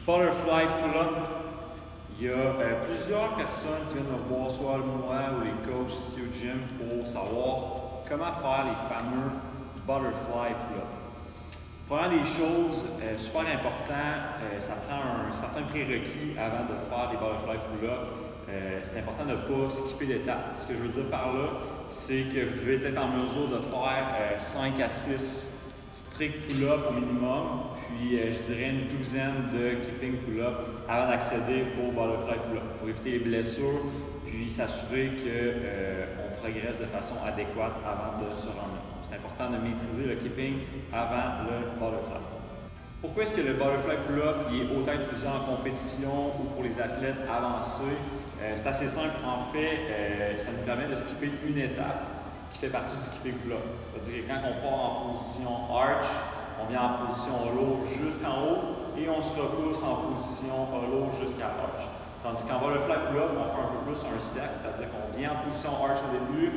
Butterfly pull-up. Il y a plusieurs personnes qui viennent me voir, soit moi ou les coachs ici au gym, pour savoir comment faire les fameux butterfly pull-up. Première des choses, super important, ça prend un certain prérequis avant de faire des butterfly pull-up. C'est important de ne pas skipper d'étapes. Ce que je veux dire par là, c'est que vous devez être en mesure de faire 5 à 6 strict pull-up au minimum, puis je dirais une douzaine de keeping pull-up avant d'accéder au butterfly pull-up pour éviter les blessures, puis s'assurer qu'on progresse de façon adéquate avant de se rendre. C'est important de maîtriser le keeping avant le butterfly. Pourquoi est-ce que le butterfly pull-up est autant utilisé en compétition ou pour les athlètes avancés? C'est assez simple. En fait, ça nous permet de skipper une étape qui fait partie du skipping pull-up. C'est-à-dire que quand on part en position arch, on vient en position hollow jusqu'en haut et on se repousse en position hollow jusqu'à arch. Tandis qu'en butterfly pull-up, on fait un peu plus un cercle, c'est-à-dire qu'on vient en position arch au début,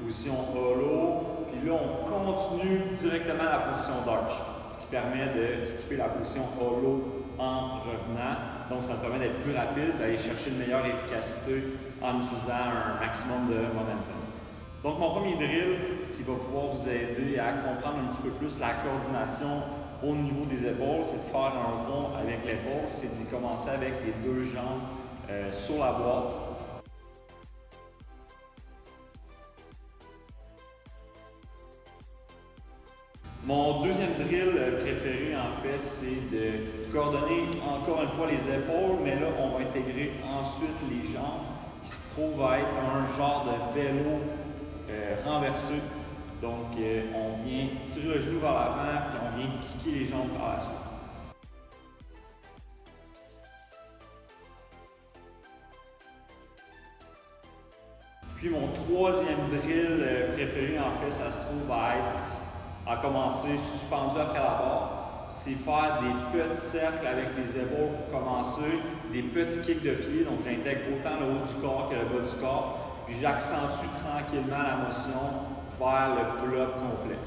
position hollow, puis là on continue directement à la position d'arch, ce qui permet de skipper la position hollow en revenant. Donc ça nous permet d'être plus rapide, d'aller chercher une meilleure efficacité en utilisant un maximum de momentum. Donc mon premier drill qui va pouvoir vous aider à comprendre un petit peu plus la coordination au niveau des épaules, c'est de faire un rond avec l'épaule, c'est d'y commencer avec les deux jambes sur la boîte. Mon deuxième drill préféré, en fait, c'est de coordonner encore une fois les épaules, mais là, on va intégrer ensuite les jambes, qui se trouve à être un genre de vélo renversé. Donc, on vient tirer le genou vers l'avant, puis on vient kicker les jambes par la suite. Puis mon troisième drill préféré, en fait, ça se trouve à être à commencer suspendu après la barre. C'est faire des petits cercles avec les épaules pour commencer, des petits kicks de pied, donc j'intègre autant le haut du corps que le bas du corps, puis j'accentue tranquillement la motion vers le pull-up complet.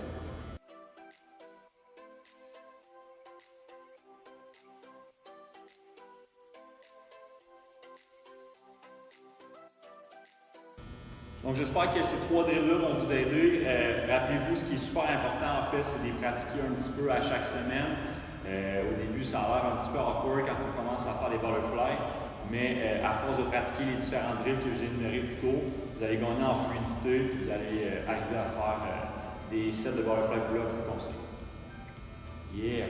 Donc j'espère que ces trois drills-là vont vous aider. Rappelez-vous, ce qui est super important en fait, c'est de les pratiquer un petit peu à chaque semaine. Au début, ça a l'air un petit peu awkward quand on commence à faire des butterflies, mais à force de pratiquer les différents drills que j'ai énumérés plus tôt, vous allez gagner en fluidité et vous allez arriver à faire des sets de butterfly pull-up plus constants. Yeah!